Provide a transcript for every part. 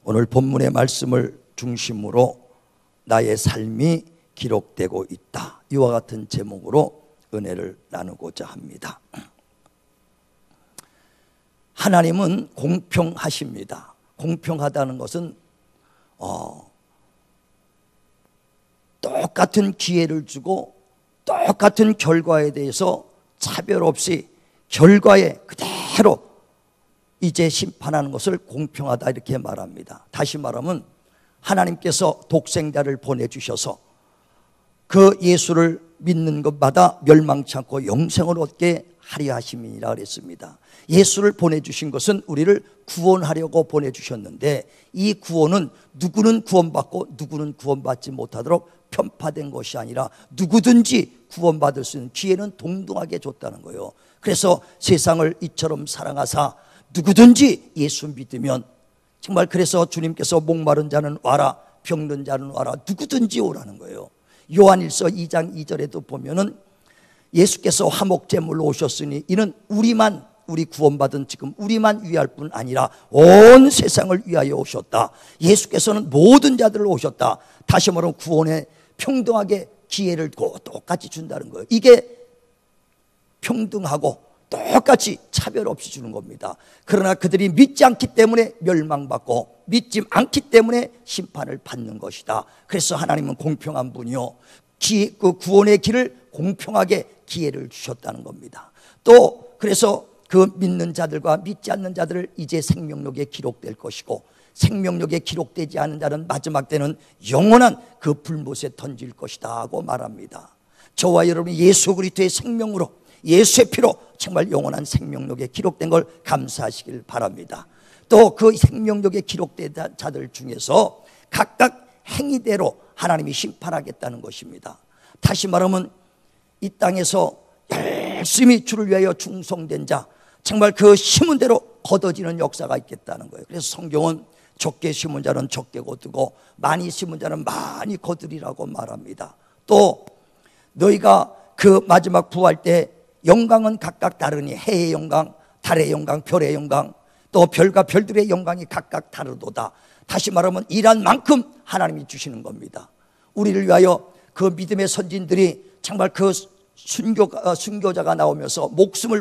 오늘 본문의 말씀을 중심으로 나의 삶이 기록되고 있다, 이와 같은 제목으로 은혜를 나누고자 합니다. 하나님은 공평하십니다. 공평하다는 것은 똑같은 기회를 주고 똑같은 결과에 대해서 차별 없이 결과에 그대로 이제 심판하는 것을 공평하다, 이렇게 말합니다. 다시 말하면 하나님께서 독생자를 보내주셔서 그 예수를 믿는 것마다 멸망치 않고 영생을 얻게 하려 하심이니라 그랬습니다. 예수를 보내주신 것은 우리를 구원하려고 보내주셨는데, 이 구원은 누구는 구원받고 누구는 구원받지 못하도록 편파된 것이 아니라 누구든지 구원받을 수 있는 기회는 동등하게 줬다는 거예요. 그래서 세상을 이처럼 사랑하사 누구든지 예수 믿으면, 정말 그래서 주님께서 목마른 자는 와라, 병든 자는 와라, 누구든지 오라는 거예요. 요한일서 2장 2절에도 보면은 예수께서 화목제물로 오셨으니 이는 우리 구원받은 지금 우리만 위할 뿐 아니라 온 세상을 위하여 오셨다. 예수께서는 모든 자들을 오셨다. 다시 말하면 구원에 평등하게 기회를 똑같이 준다는 거예요. 이게 평등하고 똑같이 차별 없이 주는 겁니다. 그러나 그들이 믿지 않기 때문에 멸망받고 믿지 않기 때문에 심판을 받는 것이다. 그래서 하나님은 공평한 분이요, 그 구원의 길을 공평하게 기회를 주셨다는 겁니다. 또 그래서 그 믿는 자들과 믿지 않는 자들을 이제 생명록에 기록될 것이고, 생명록에 기록되지 않은 자는 마지막 때는 영원한 그 불못에 던질 것이다 하고 말합니다. 저와 여러분이 예수 그리스도의 생명으로, 예수의 피로 정말 영원한 생명록에 기록된 걸 감사하시길 바랍니다. 또 그 생명록에 기록된 자들 중에서 각각 행위대로 하나님이 심판하겠다는 것입니다. 다시 말하면 이 땅에서 열심히 주를 위하여 충성된 자, 정말 그 심은 대로 거둬지는 역사가 있겠다는 거예요. 그래서 성경은 적게 심은 자는 적게 거두고 많이 심은 자는 많이 거두리라고 말합니다. 또 너희가 그 마지막 부활 때 영광은 각각 다르니 해의 영광, 달의 영광, 별의 영광, 또 별과 별들의 영광이 각각 다르도다. 다시 말하면 일한 만큼 하나님이 주시는 겁니다. 우리를 위하여 그 믿음의 선진들이 정말 그 순교자가 나오면서 목숨을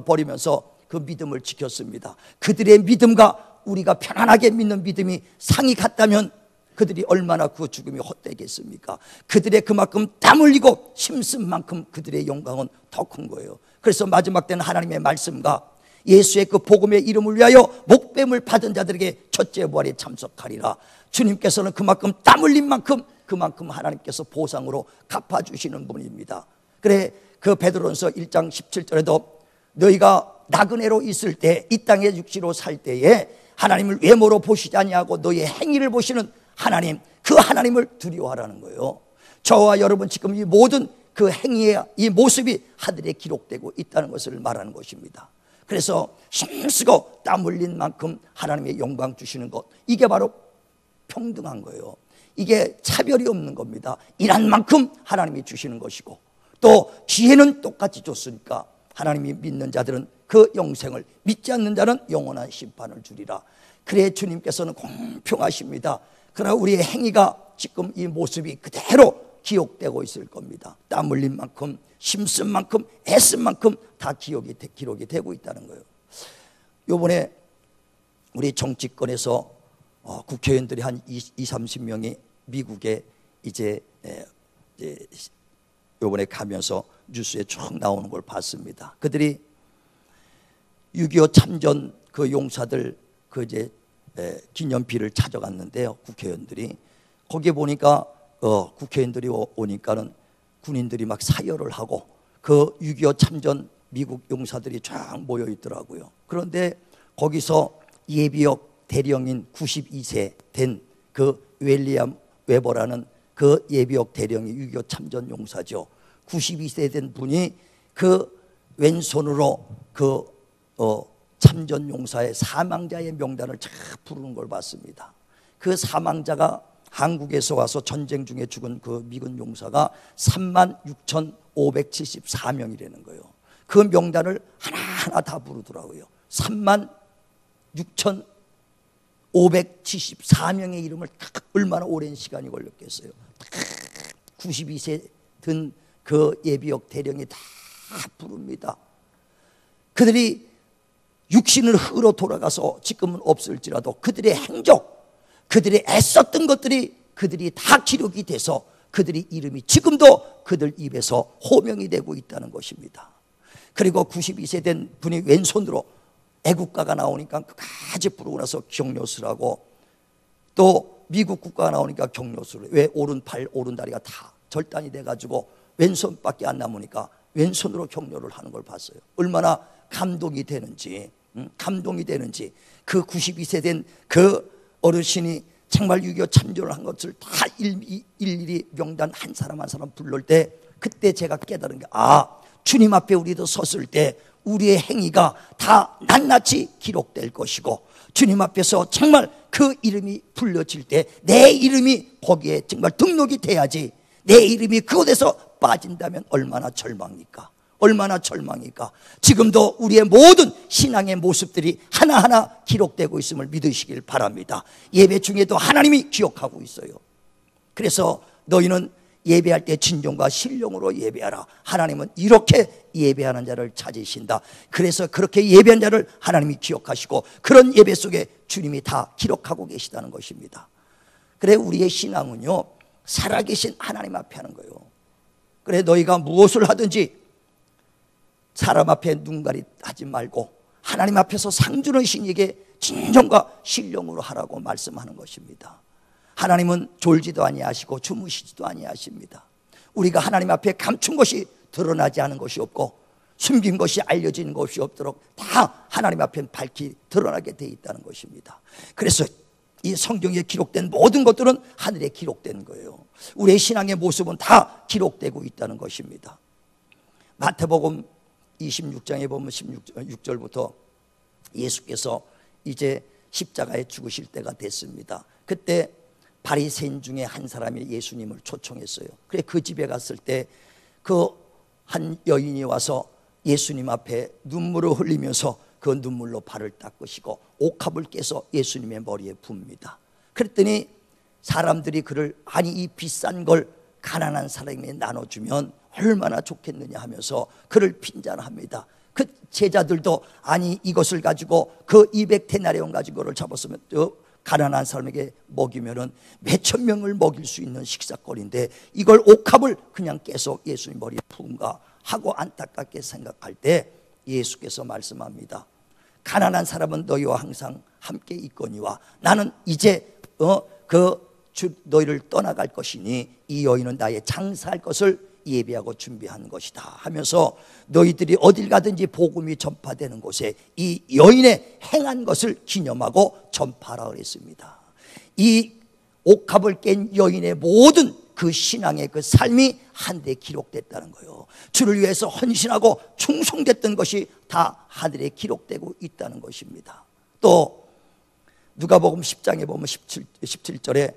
버리면서 그 믿음을 지켰습니다. 그들의 믿음과 우리가 편안하게 믿는 믿음이 상이 같다면 그들이 얼마나 그 죽음이 헛되겠습니까? 그들의 그만큼 땀 흘리고 힘쓴 만큼 그들의 영광은 더 큰 거예요. 그래서 마지막 때는 하나님의 말씀과 예수의 그 복음의 이름을 위하여 목뱀을 받은 자들에게 첫째 부활에 참석하리라. 주님께서는 그만큼 땀 흘린 만큼 그만큼 하나님께서 보상으로 갚아주시는 분입니다. 그래 그 베드로전서 1장 17절에도 너희가 나그네로 있을 때, 이 땅에 육시로 살 때에 하나님을 외모로 보시지 아니하고 너희의 행위를 보시는 하나님, 그 하나님을 두려워하라는 거예요. 저와 여러분 지금 이 모든 그 행위의 이 모습이 하늘에 기록되고 있다는 것을 말하는 것입니다. 그래서 힘쓰고 땀 흘린 만큼 하나님의 영광 주시는 것, 이게 바로 평등한 거예요. 이게 차별이 없는 겁니다. 일한 만큼 하나님이 주시는 것이고, 또 기회는 똑같이 줬으니까 하나님이 믿는 자들은 그 영생을, 믿지 않는 자는 영원한 심판을 주리라. 그래 주님께서는 공평하십니다. 그러나 우리의 행위가 지금 이 모습이 그대로 기록되고 있을 겁니다. 땀 흘린 만큼, 힘쓴 만큼, 애쓴 만큼 다 기록이 되고 있다는 거예요. 요번에 우리 정치권에서 국회의원들이 한 20-30명이 미국에 이제 요번에 가면서 뉴스에 쭉 나오는 걸 봤습니다. 그들이 6.25 참전 그 용사들 그 이제 기념비를 찾아갔는데요. 국회의원들이 거기에 보니까 국회의원들이 오니까는 군인들이 막 사열을 하고 그 6.25 참전 미국 용사들이 쫙 모여 있더라고요. 그런데 거기서 예비역 대령인 92세 된 그 윌리엄 웨버라는 그 예비역 대령이 6.25 참전 용사죠. 92세 된 분이 그 왼손으로 그 참전 용사의 사망자의 명단을 쫙 부르는 걸 봤습니다. 그 사망자가 한국에서 와서 전쟁 중에 죽은 그 미군 용사가 36,574명이라는 거예요. 그 명단을 하나하나 다 부르더라고요. 574명의 이름을 얼마나 오랜 시간이 걸렸겠어요. 92세 든 그 예비역 대령이 다 부릅니다. 그들이 육신을 흙으로 돌아가서 지금은 없을지라도 그들의 행적, 그들이 애썼던 것들이 그들이 다 기록이 돼서 그들의 이름이 지금도 그들 입에서 호명이 되고 있다는 것입니다. 그리고 92세 된 분이 왼손으로 애국가가 나오니까 끝까지 부르고 나서 격려수라고, 또 미국 국가가 나오니까 격려수를, 왜 오른팔 오른다리가 다 절단이 돼가지고 왼손밖에 안 남으니까 왼손으로 격려를 하는 걸 봤어요. 얼마나 감동이 되는지, 감동이 되는지. 그 92세 된 그 어르신이 정말 6.25 참전을 한 것을 다 일일이 명단 한 사람 한 사람 부를 때, 그때 제가 깨달은 게, 주님 앞에 우리도 섰을 때 우리의 행위가 다 낱낱이 기록될 것이고, 주님 앞에서 정말 그 이름이 불려질 때 내 이름이 거기에 정말 등록이 돼야지, 내 이름이 그곳에서 빠진다면 얼마나 절망입니까? 얼마나 절망일까? 지금도 우리의 모든 신앙의 모습들이 하나하나 기록되고 있음을 믿으시길 바랍니다. 예배 중에도 하나님이 기억하고 있어요. 그래서 너희는 예배할 때 진정과 신령으로 예배하라. 하나님은 이렇게 예배하는 자를 찾으신다. 그래서 그렇게 예배한 자를 하나님이 기억하시고, 그런 예배 속에 주님이 다 기록하고 계시다는 것입니다. 그래, 우리의 신앙은요, 살아계신 하나님 앞에 하는 거예요. 그래, 너희가 무엇을 하든지 사람 앞에 눈가리 하지 말고 하나님 앞에서 상주는 신에게 진정과 신령으로 하라고 말씀하는 것입니다. 하나님은 졸지도 아니하시고 주무시지도 아니하십니다. 우리가 하나님 앞에 감춘 것이 드러나지 않은 것이 없고 숨긴 것이 알려지는 것이 없도록 다 하나님 앞에 밝히 드러나게 돼 있다는 것입니다. 그래서 이 성경에 기록된 모든 것들은 하늘에 기록된 거예요. 우리의 신앙의 모습은 다 기록되고 있다는 것입니다. 마태복음 26장에 보면 16절부터 예수께서 이제 십자가에 죽으실 때가 됐습니다. 그때 바리새인 중에 한 사람이 예수님을 초청했어요. 그래, 그 집에 갔을 때 그 한 여인이 와서 예수님 앞에 눈물을 흘리면서 그 눈물로 발을 닦으시고 옥합을 깨서 예수님의 머리에 붓니다. 그랬더니 사람들이 그를, 아니 이 비싼 걸 가난한 사람에게 나눠주면 얼마나 좋겠느냐 하면서 그를 핀잔합니다. 그 제자들도, 아니 이것을 가지고 그 200데나리온 가지고를 잡았으면 가난한 사람에게 먹이면은 몇천 명을 먹일 수 있는 식사거리인데 이걸 옥합을 그냥 깨서 예수님 머리에 푸는가 하고 안타깝게 생각할 때 예수께서 말씀합니다. 가난한 사람은 너희와 항상 함께 있거니와 나는 이제 너희를 떠나갈 것이니 이 여인은 나의 장사할 것을 예비하고 준비한 것이다 하면서 너희들이 어딜 가든지 복음이 전파되는 곳에 이 여인의 행한 것을 기념하고 전파하라 그랬습니다. 이 옥합을 깬 여인의 모든 그 신앙의 그 삶이 하늘에 기록됐다는 거예요. 주를 위해서 헌신하고 충성됐던 것이 다 하늘에 기록되고 있다는 것입니다. 또 누가복음 10장에 보면 17절에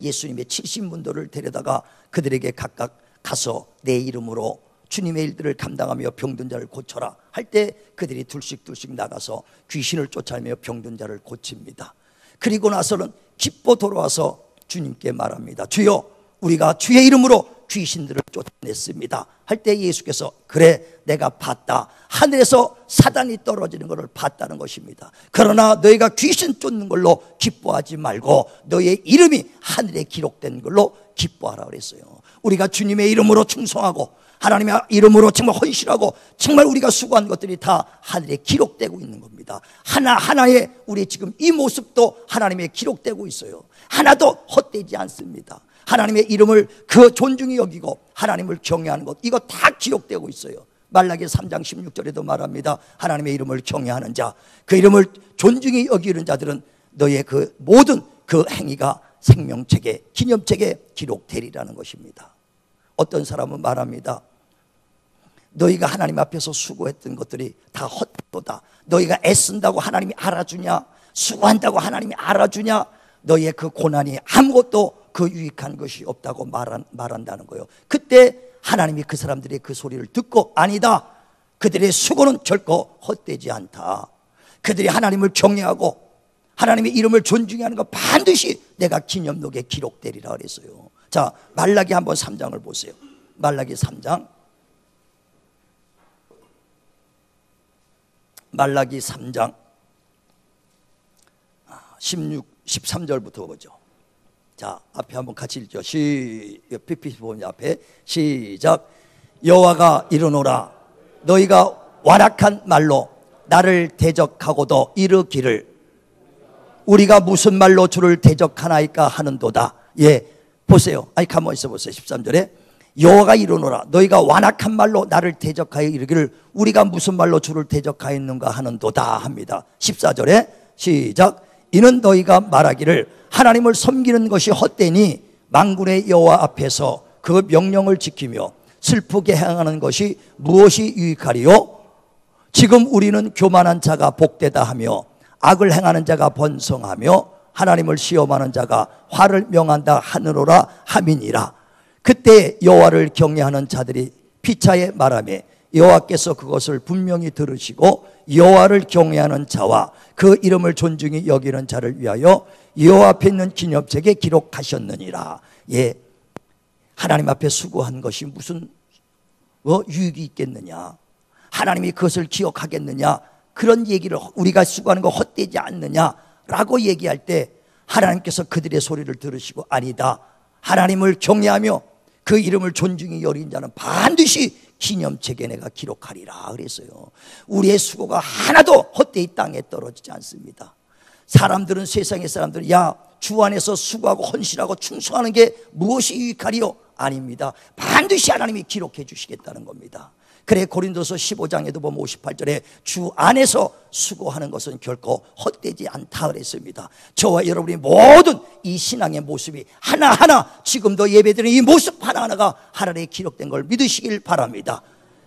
예수님의 70문도를 데려다가 그들에게 각각 가서 내 이름으로 주님의 일들을 감당하며 병든 자를 고쳐라 할 때 그들이 둘씩 나가서 귀신을 쫓아내며 병든 자를 고칩니다. 그리고 나서는 기뻐 돌아와서 주님께 말합니다. 주여, 우리가 주의 이름으로 귀신들을 쫓아냈습니다 할 때 예수께서, 그래 내가 봤다. 하늘에서 사단이 떨어지는 것을 봤다는 것입니다. 그러나 너희가 귀신 쫓는 걸로 기뻐하지 말고 너희의 이름이 하늘에 기록된 걸로 기뻐하라 그랬어요. 우리가 주님의 이름으로 충성하고 하나님의 이름으로 정말 헌신하고 정말 우리가 수고한 것들이 다 하늘에 기록되고 있는 겁니다. 하나하나의 우리 지금 이 모습도 하나님의 기록되고 있어요. 하나도 헛되지 않습니다. 하나님의 이름을 그 존중히 여기고 하나님을 경외하는 것, 이거 다 기록되고 있어요. 말라기 3장 16절에도 말합니다. 하나님의 이름을 경외하는 자, 그 이름을 존중히 여기는 자들은 너의 그 모든 그 행위가 생명책에, 기념책에 기록되리라는 것입니다. 어떤 사람은 말합니다. 너희가 하나님 앞에서 수고했던 것들이 다 헛되도다. 너희가 애쓴다고 하나님이 알아주냐? 수고한다고 하나님이 알아주냐? 너희의 그 고난이 아무것도 그 유익한 것이 없다고 말한다는 거예요. 그때 하나님이 그 사람들의 그 소리를 듣고, 아니다, 그들의 수고는 결코 헛되지 않다. 그들이 하나님을 경외하고 하나님의 이름을 존중하는 거 반드시 내가 기념록에 기록되리라 그랬어요. 자, 말라기 한번 3장을 보세요. 말라기 3장. 말라기 3장 13절부터 보죠. 자, 앞에 한번 같이 읽죠. PPT 보면 앞에 시작. 여호와가 이르노라 너희가 완악한 말로 나를 대적하고도 이르기를 우리가 무슨 말로 주를 대적하나이까 하는도다. 예, 보세요. 아니 가만히 있어 보세요. 13절에 여호와가 이르노라 너희가 완악한 말로 나를 대적하여 이르기를 우리가 무슨 말로 주를 대적하였는가 하는도다 합니다. 14절에 시작. 이는 너희가 말하기를 하나님을 섬기는 것이 헛되니 만군의 여호와 앞에서 그 명령을 지키며 슬프게 행하는 것이 무엇이 유익하리요? 지금 우리는 교만한 자가 복되다 하며 악을 행하는 자가 번성하며 하나님을 시험하는 자가 화를 명한다 하느노라 함이니라. 그때 여호와를 경외하는 자들이 피차에 말하며 여호와께서 그것을 분명히 들으시고 여호와를 경외하는 자와 그 이름을 존중히 여기는 자를 위하여 여호와 앞에 있는 기념책에 기록하셨느니라. 예, 하나님 앞에 수고한 것이 무슨 유익이 있겠느냐? 하나님이 그것을 기억하겠느냐? 그런 얘기를 우리가 수고하는 거 헛되지 않느냐라고 얘기할 때 하나님께서 그들의 소리를 들으시고 아니다, 하나님을 경외하며 그 이름을 존중히 여긴 자는 반드시 기념책에 내가 기록하리라 그랬어요. 우리의 수고가 하나도 헛되이 땅에 떨어지지 않습니다. 사람들은, 세상의 사람들은 야, 주 안에서 수고하고 헌신하고 충성하는 게 무엇이 유익하리요? 아닙니다. 반드시 하나님이 기록해 주시겠다는 겁니다. 그래 고린도서 15장에도 보면 58절에 주 안에서 수고하는 것은 결코 헛되지 않다 그랬습니다. 저와 여러분이 모든 이 신앙의 모습이 하나하나 지금도 예배드리는 이 모습 하나하나가 하늘에 기록된 걸 믿으시길 바랍니다.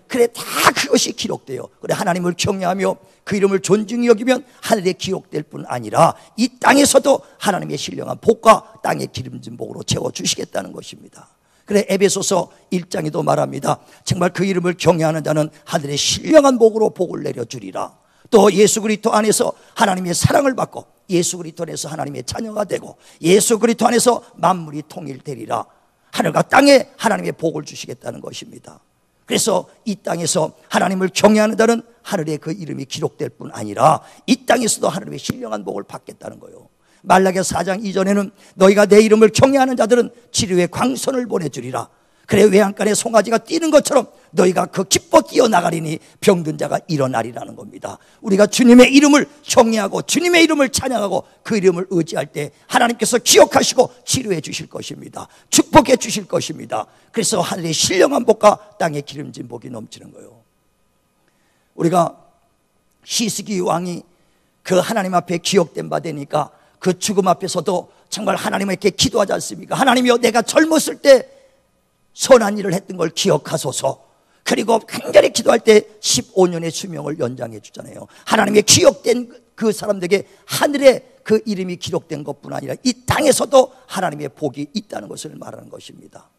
그래 다 그것이 기록돼요. 그래 하나님을 경외하며 그 이름을 존중히 여기면 하늘에 기록될 뿐 아니라 이 땅에서도 하나님의 신령한 복과 땅의 기름진 복으로 채워주시겠다는 것입니다. 그래 에베소서 1장에도 말합니다. 정말 그 이름을 경외하는 자는 하늘의 신령한 복으로 복을 내려주리라. 또 예수 그리스도 안에서 하나님의 사랑을 받고 예수 그리스도 안에서 하나님의 자녀가 되고 예수 그리스도 안에서 만물이 통일되리라. 하늘과 땅에 하나님의 복을 주시겠다는 것입니다. 그래서 이 땅에서 하나님을 경외하는 자는 하늘에 그 이름이 기록될 뿐 아니라 이 땅에서도 하나님의 신령한 복을 받겠다는 거예요. 말라기 4장 이전에는 너희가 내 이름을 경외하는 자들은 치료의 광선을 보내주리라. 그래 외양간에 송아지가 뛰는 것처럼 너희가 그 기뻐 뛰어나가리니 병든 자가 일어나리라는 겁니다. 우리가 주님의 이름을 경외하고 주님의 이름을 찬양하고 그 이름을 의지할 때 하나님께서 기억하시고 치료해 주실 것입니다. 축복해 주실 것입니다. 그래서 하늘의 신령한 복과 땅의 기름진 복이 넘치는 거예요. 우리가 히스기 왕이 그 하나님 앞에 기억된 바 되니까 그 죽음 앞에서도 정말 하나님께 기도하지 않습니까? 하나님이여, 내가 젊었을 때 선한 일을 했던 걸 기억하소서. 그리고 간절히 기도할 때 15년의 수명을 연장해 주잖아요. 하나님의 기억된 그 사람들에게 하늘에 그 이름이 기록된 것뿐 아니라 이 땅에서도 하나님의 복이 있다는 것을 말하는 것입니다.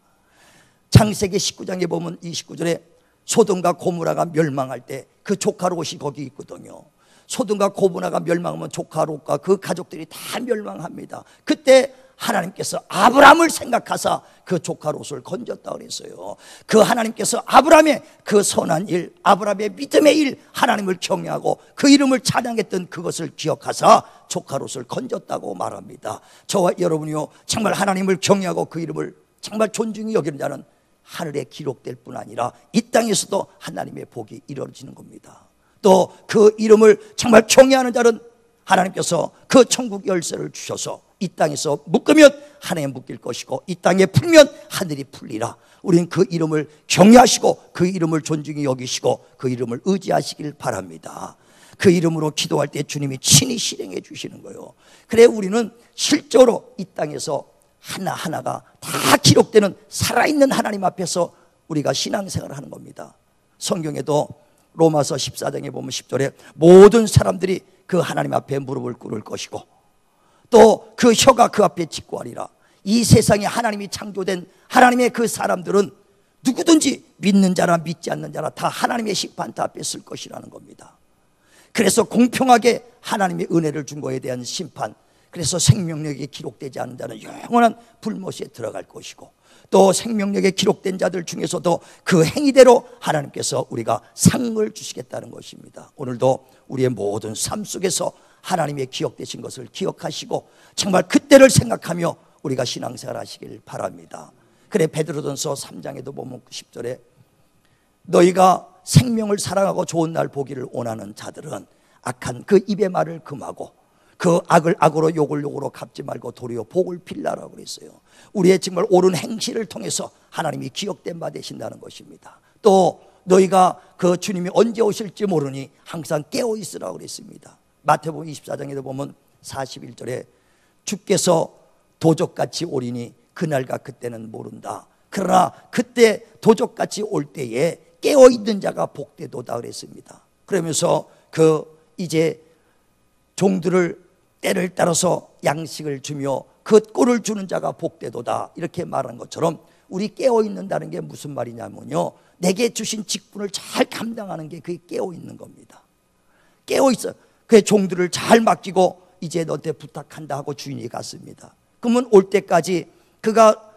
창세기 19장에 보면 29절에 소돔과 고모라가 멸망할 때 그 조카 롯이 거기 있거든요. 소돔과 고모라가 멸망하면 조카 롯과 그 가족들이 다 멸망합니다. 그때 하나님께서 아브라함을 생각하사 그 조카 롯을 건졌다 그랬어요. 그 하나님께서 아브라함의 그 선한 일, 아브라함의 믿음의 일, 하나님을 경외하고 그 이름을 찬양했던 그것을 기억하사 조카 롯을 건졌다고 말합니다. 저와 여러분이요, 정말 하나님을 경외하고 그 이름을 정말 존중히 여기는 자는 하늘에 기록될 뿐 아니라 이 땅에서도 하나님의 복이 이루어지는 겁니다. 또 그 이름을 정말 경외하는 자는 하나님께서 그 천국 열쇠를 주셔서 이 땅에서 묶으면 하나님 묶일 것이고 이 땅에 풀면 하늘이 풀리라. 우리는 그 이름을 경외하시고 그 이름을 존중히 여기시고 그 이름을 의지하시길 바랍니다. 그 이름으로 기도할 때 주님이 친히 실행해 주시는 거예요. 그래 우리는 실제로 이 땅에서 하나하나가 다 기록되는 살아있는 하나님 앞에서 우리가 신앙생활을 하는 겁니다. 성경에도 로마서 14장에 보면 10절에 모든 사람들이 그 하나님 앞에 무릎을 꿇을 것이고 또 그 혀가 그 앞에 직구하리라. 이 세상에 하나님이 창조된 하나님의 그 사람들은 누구든지 믿는 자라 믿지 않는 자라 다 하나님의 심판대 앞에 쓸 것이라는 겁니다. 그래서 공평하게 하나님의 은혜를 준 거에 대한 심판, 그래서 생명력이 기록되지 않은 자는 영원한 불못에 들어갈 것이고, 또 생명력에 기록된 자들 중에서도 그 행위대로 하나님께서 우리가 상을 주시겠다는 것입니다. 오늘도 우리의 모든 삶 속에서 하나님의 기억되신 것을 기억하시고 정말 그때를 생각하며 우리가 신앙생활 하시길 바랍니다. 그래, 베드로전서 3장에도 보면 10절에 너희가 생명을 사랑하고 좋은 날 보기를 원하는 자들은 악한 그 입의 말을 금하고 그 악을 악으로 욕을 욕으로 갚지 말고 도리어 복을 빌라라고 그랬어요. 우리의 정말 옳은 행실을 통해서 하나님이 기억된 바 되신다는 것입니다. 또 너희가 그 주님이 언제 오실지 모르니 항상 깨어 있으라고 그랬습니다. 마태복음 24장에도 보면 41절에 주께서 도적같이 오리니 그날과 그때는 모른다. 그러나 그때 도적같이 올 때에 깨어 있는 자가 복되도다 그랬습니다. 그러면서 이제 종들을 때를 따라서 양식을 주며 그 꼴을 주는 자가 복되도다 이렇게 말한 것처럼 우리 깨어 있는다는 게 무슨 말이냐면요, 내게 주신 직분을 잘 감당하는 게 그게 깨어 있는 겁니다. 깨어 있어. 그 종들을 잘 맡기고 이제 너한테 부탁한다 하고 주인이 갔습니다. 그러면 올 때까지 그가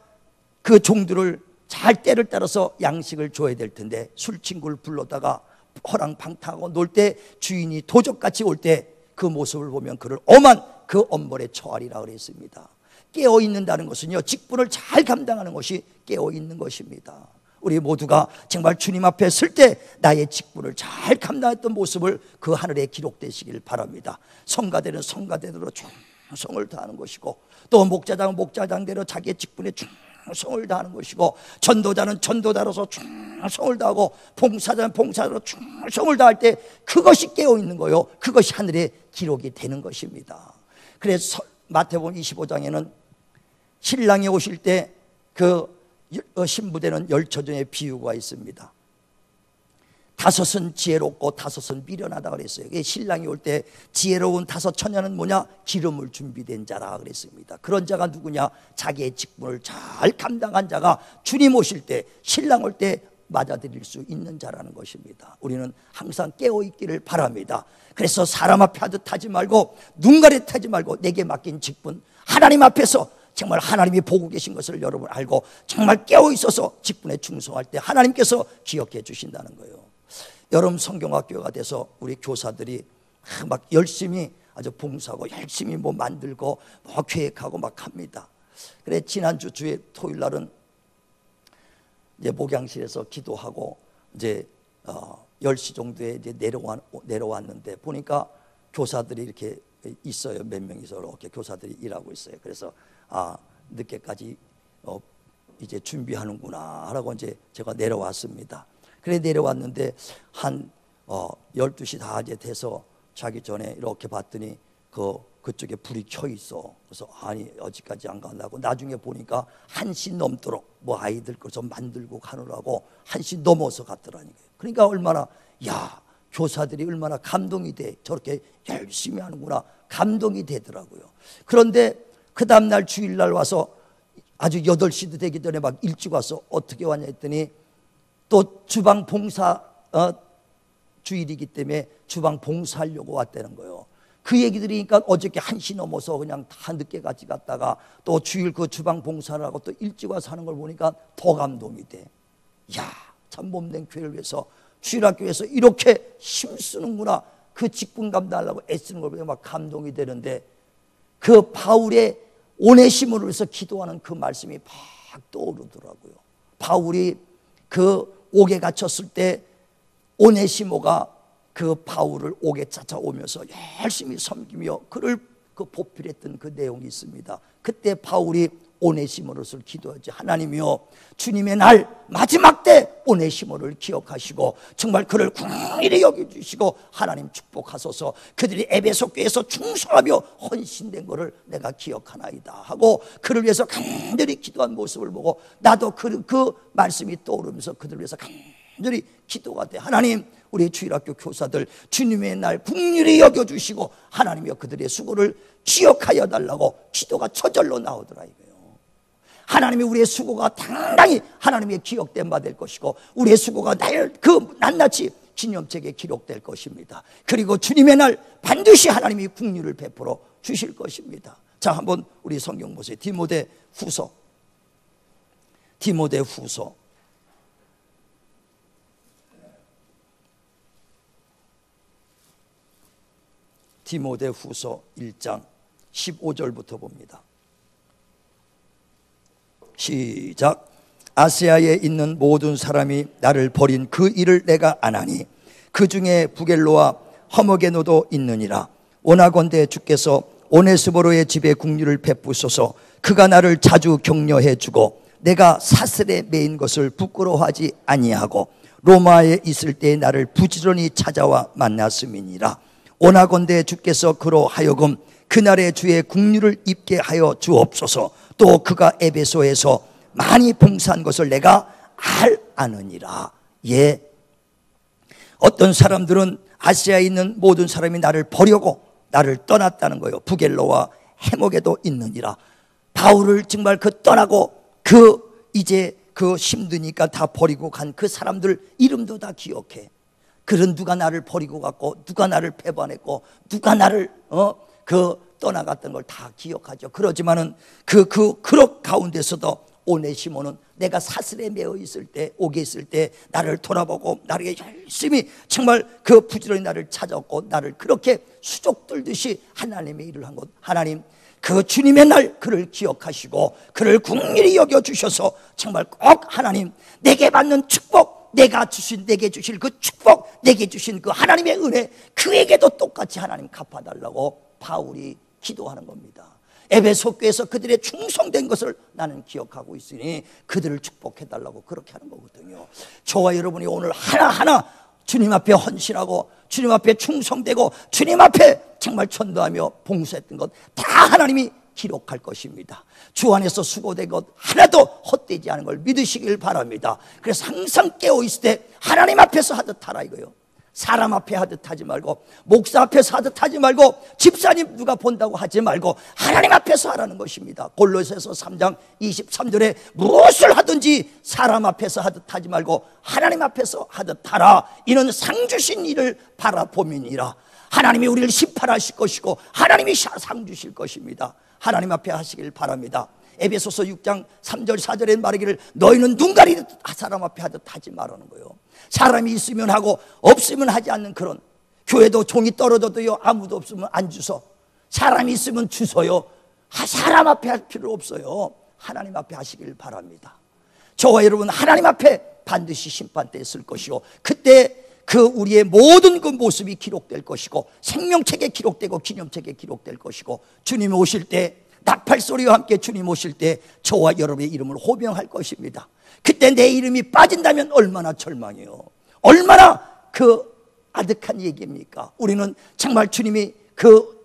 그 종들을 잘 때를 따라서 양식을 줘야 될 텐데 술친구를 불러다가 허랑방탕하고 놀 때 주인이 도적같이 올 때 그 모습을 보면 그를 엄한 그 엄벌에 처하리라 그랬습니다. 깨어 있는다는 것은요, 직분을 잘 감당하는 것이 깨어 있는 것입니다. 우리 모두가 정말 주님 앞에 설 때 나의 직분을 잘 감당했던 모습을 그 하늘에 기록되시길 바랍니다. 성가대는 성가대대로 충성을 다하는 것이고, 또 목자장은 목자장대로 자기의 직분에 충성을 다하는 것이고, 전도자는 전도자로서 충성을 다하고, 봉사자는 봉사자로 충성을 다할 때 그것이 깨어있는 거요, 그것이 하늘에 기록이 되는 것입니다. 그래서 마태복음 25장에는 신랑이 오실 때 그 신부되는 열처녀의 비유가 있습니다. 다섯은 지혜롭고 다섯은 미련하다 그랬어요. 신랑이 올 때 지혜로운 다섯 처녀는 뭐냐? 기름을 준비된 자라 그랬습니다. 그런 자가 누구냐? 자기의 직분을 잘 감당한 자가 주님 오실 때, 신랑 올 때 맞아들일 수 있는 자라는 것입니다. 우리는 항상 깨어있기를 바랍니다. 그래서 사람 앞에 하듯 하지 말고, 눈 가리듯 하지 말고, 내게 맡긴 직분 하나님 앞에서 정말 하나님이 보고 계신 것을 여러분 알고 정말 깨어있어서 직분에 충성할 때 하나님께서 기억해 주신다는 거예요. 여름 성경학교가 돼서 우리 교사들이 막 열심히 아주 봉사하고 열심히 뭐 만들고 뭐 계획하고 막 합니다. 그래, 지난주 주에 토요일 날은 이제 목양실에서 기도하고 이제 10시 정도에 이제 내려왔는데 보니까 교사들이 이렇게 있어요. 몇 명이서 이렇게 교사들이 일하고 있어요. 그래서 늦게까지 이제 준비하는구나 하고 이제 제가 내려왔습니다. 그래 내려왔는데 한 12시 다 이제 돼서 자기 전에 이렇게 봤더니 그쪽에 불이 켜 있어. 그래서 아니 어디까지 안 간다고, 나중에 보니까 1시 넘도록 뭐 아이들 거서 만들고 가느라고 1시 넘어서 갔더라니까요. 그러니까 얼마나, 야, 교사들이 얼마나 감동이 돼. 저렇게 열심히 하는구나, 감동이 되더라고요. 그런데 그 다음날 주일날 와서 아주 8시도 되기 전에 막 일찍 와서 어떻게 왔냐 했더니 또 주방 봉사 주일이기 때문에 주방 봉사하려고 왔다는 거예요. 그 얘기 들으니까 어저께 1시 넘어서 그냥 다 늦게까지 갔다가 또 주일 그 주방 봉사를 하고 또 일찍 와서 하는 걸 보니까 더 감동이 돼. 야, 참 몸된 교회를 위해서, 주일학교에서 이렇게 힘쓰는구나, 그 직분 감당하려고 애쓰는 걸 보면 막 감동이 되는데, 그 바울의 오네시모를 위해서 기도하는 그 말씀이 막 떠오르더라고요. 바울이 그 옥에 갇혔을 때 오네시모가 그 바울을 옥에 찾아오면서 열심히 섬기며 그를 그 보필했던 그 내용이 있습니다. 그때 바울이 오네시모를 기도하지, 하나님이여, 주님의 날 마지막 때 오네시모를 기억하시고 정말 그를 긍휼히 여겨주시고 하나님 축복하소서, 그들이 에베소 교회에서 충성하며 헌신된 것을 내가 기억하나이다 하고 그를 위해서 간절히 기도한 모습을 보고 나도 그 말씀이 떠오르면서 그들을 위해서 간절히 기도가 돼. 하나님, 우리 주일학교 교사들 주님의 날 긍휼히 여겨주시고 하나님이여 그들의 수고를 기억하여 달라고 기도가 저절로 나오더라 이거예요. 하나님이 우리의 수고가 당당히 하나님의 기억된 바 될 것이고, 우리의 수고가 낱낱이 기념책에 기록될 것입니다. 그리고 주님의 날 반드시 하나님이 긍휼을 베풀어 주실 것입니다. 자, 한번 우리 성경 보세요. 디모데후서 1장 15절부터 봅니다. 시작. 아시아에 있는 모든 사람이 나를 버린 그 일을 내가 아나니 그 중에 부겔로와 허머게노도 있느니라. 원하건대 주께서 오네스모로의 집에 긍휼을 베푸소서. 그가 나를 자주 격려해 주고 내가 사슬에 매인 것을 부끄러워하지 아니하고 로마에 있을 때 나를 부지런히 찾아와 만났음이니라. 원하건대 주께서 그로 하여금 그날의 주의 긍휼을 입게 하여 주옵소서. 또 그가 에베소에서 많이 봉사한 것을 내가 아느니라. 예, 어떤 사람들은 아시아에 있는 모든 사람이 나를 버리고 나를 떠났다는 거예요. 부겔로와 해목에도 있느니라. 바울을 정말 그 떠나고 이제 힘드니까 다 버리고 간 그 사람들 이름도 다 기억해. 그런 누가 나를 버리고 갔고 누가 나를 배반했고 누가 나를 떠나갔던 걸 다 기억하죠. 그러지만은 그런 가운데서도 오네시모는 내가 사슬에 매어 있을 때, 옥에 있을 때 나를 돌아보고 나를 열심히 정말 부지런히 나를 찾았고 나를 그렇게 수족 들듯이 하나님의 일을 한 것. 하나님 그 주님의 날 그를 기억하시고 그를 긍휼히 여겨주셔서 정말 꼭 하나님 내게 받는 축복, 내게 주실 그 축복, 내게 주신 그 하나님의 은혜 그에게도 똑같이 하나님 갚아달라고 바울이 기도하는 겁니다. 에베소 교회에서 그들의 충성된 것을 나는 기억하고 있으니 그들을 축복해달라고 그렇게 하는 거거든요. 저와 여러분이 오늘 하나하나 주님 앞에 헌신하고 주님 앞에 충성되고 주님 앞에 정말 전도하며 봉사했던 것 다 하나님이 기록할 것입니다. 주 안에서 수고된 것 하나도 헛되지 않은 걸 믿으시길 바랍니다. 그래서 항상 깨어있을 때 하나님 앞에서 하듯 하라 이거요. 사람 앞에 하듯 하지 말고 목사 앞에서 하듯 하지 말고 집사님 누가 본다고 하지 말고 하나님 앞에서 하라는 것입니다. 골로새서 3장 23절에 무엇을 하든지 사람 앞에서 하듯 하지 말고 하나님 앞에서 하듯 하라. 이는 상 주신 이를 바라봄이니라. 하나님이 우리를 심판하실 것이고 하나님이 상 주실 것입니다. 하나님 앞에 하시길 바랍니다. 에베소서 6장 3절 4절에 말하기를 너희는 눈 가리듯 사람 앞에 하듯 하지 말라는 거예요. 사람이 있으면 하고 없으면 하지 않는 그런, 교회도 종이 떨어져도요 아무도 없으면 안 주서, 사람이 있으면 주서요. 사람 앞에 할 필요 없어요. 하나님 앞에 하시길 바랍니다. 저와 여러분 하나님 앞에 반드시 심판대에 쓸 것이고 그때 우리의 모든 그 모습이 기록될 것이고 생명책에 기록되고 기념책에 기록될 것이고 주님 오실 때 나팔소리와 함께 주님 오실 때 저와 여러분의 이름을 호명할 것입니다. 그때 내 이름이 빠진다면 얼마나 절망이에요. 얼마나 아득한 얘기입니까? 우리는 정말 주님이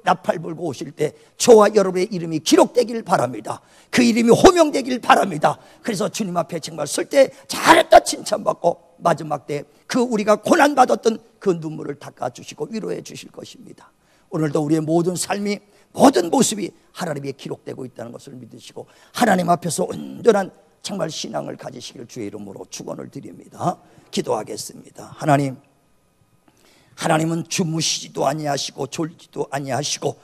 나팔 불고 오실 때 저와 여러분의 이름이 기록되길 바랍니다. 그 이름이 호명되길 바랍니다. 그래서 주님 앞에 정말 쓸 때 잘했다 칭찬받고 마지막 때 우리가 고난받았던 그 눈물을 닦아주시고 위로해 주실 것입니다. 오늘도 우리의 모든 삶이 모든 모습이 하나님에 기록되고 있다는 것을 믿으시고 하나님 앞에서 온전한 정말 신앙을 가지시길 주의 이름으로 축원을 드립니다. 기도하겠습니다. 하나님은 주무시지도 아니하시고 졸지도 아니하시고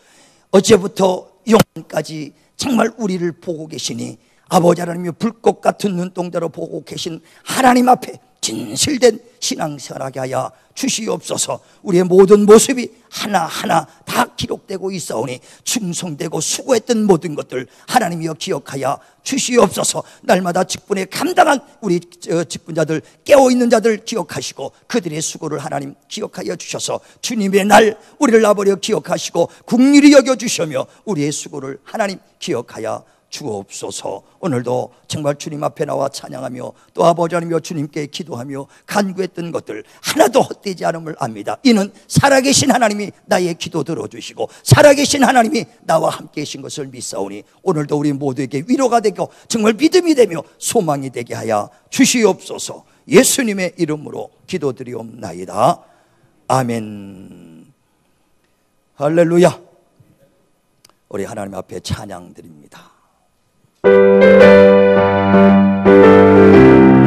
어제부터 영원까지 정말 우리를 보고 계시니 아버지 하나님이 불꽃 같은 눈동자로 보고 계신 하나님 앞에 진실된 신앙생활하게 하여 주시옵소서. 우리의 모든 모습이 하나하나 다 기록되고 있사오니 충성되고 수고했던 모든 것들 하나님이여 기억하여 주시옵소서. 날마다 직분에 감당한 우리 직분자들, 깨어있는 자들 기억하시고 그들의 수고를 하나님 기억하여 주셔서 주님의 날 우리를 나버려 기억하시고 긍휼히 여겨주시며 우리의 수고를 하나님 기억하여 주옵소서. 오늘도 정말 주님 앞에 나와 찬양하며 또 아버지 하나님이여 주님께 기도하며 간구했던 것들 하나도 헛되지 않음을 압니다. 이는 살아계신 하나님이 나의 기도 들어주시고 살아계신 하나님이 나와 함께 계신 것을 믿사오니 오늘도 우리 모두에게 위로가 되고 정말 믿음이 되며 소망이 되게 하여 주시옵소서. 예수님의 이름으로 기도드리옵나이다. 아멘. 할렐루야. 우리 하나님 앞에 찬양 드립니다.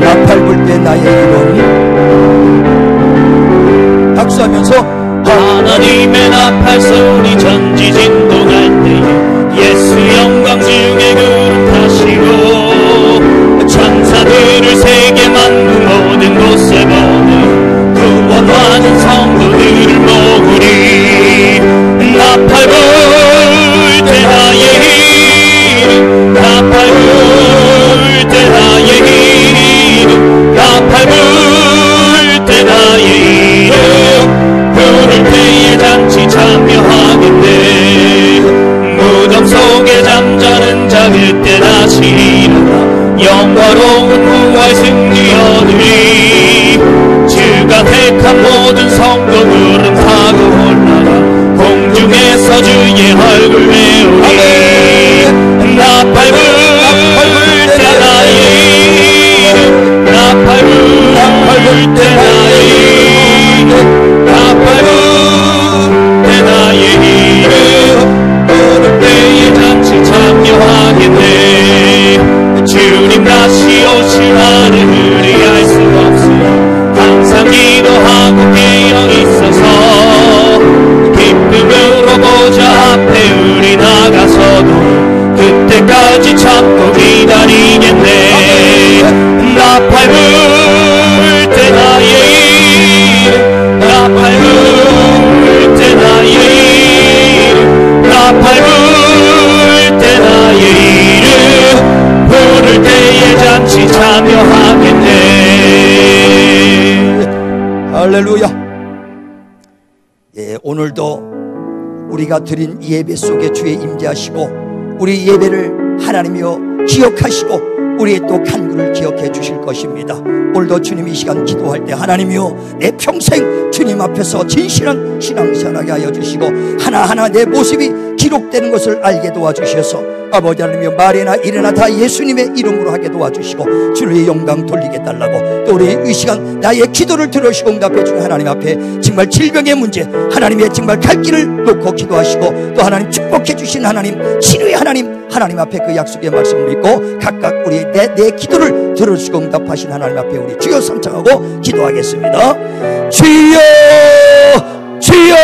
나팔 불 때 나의 이름 박수하면서 하나님의 나팔 소리 전지진동할 때에 예수 영광 중에 구름 타시고 천사들을 세계 만국 모든 곳에 보내 구원받은 성도들을 모으리. 나팔 불 때 나의 이름 나팔 불 때 나의 이름 나팔 불 때 나의 이름 부를 때에 잔치 참여하겠네. 무덤 속에 잠자는 자 그때 다시 일어나 영화로운 부활 승리 얻으리. 주가 택한 모든 성도들은 타고 올라가 공중에서 주의 얼굴 배우리. 나팔 불 때 나의 이름 나팔 불 때 나의 이름 나팔 불 때 나의 이름 부를 때에 잔치 참여하겠네. 주님 다시 오시라는 의리할 수 없으나 항상 기도하고 깨어 있어서 기쁨으로 보좌 앞에 우리 나가서도 그때까지 참고 기다리겠네. 나팔 불 때 나의 이름 나팔 불 때 나의 이름 나팔 불 때 나의 이름 부를 때에 잔치 참여하겠네. 할렐루야. 예, 오늘도 우리가 드린 예배 속에 주의 임재하시고 우리 예배를 하나님이여 기억하시고 우리의 또 간구를 기억해 주실 것입니다. 오늘도 주님 이 시간 기도할 때 하나님이여 내 평생 주님 앞에서 진실한 신앙생활하게 하여 주시고 하나하나 내 모습이 기록되는 것을 알게 도와주셔서 아버지 하나님이여 말이나 일이나 다 예수님의 이름으로 하게 도와주시고 주의 영광 돌리게 달라고 또 우리 이 시간 나의 기도를 들으시고 응답해 주는 하나님 앞에 정말 질병의 문제 하나님의 정말 갈 길을 놓고 기도하시고 또 하나님 축복해 주신 하나님 치료의 하나님 앞에 그 약속의 말씀을 믿고 각각 우리 내 기도를 들으시고 응답하신 하나님 앞에 우리 주여 삼창하고 기도하겠습니다. 주여 주여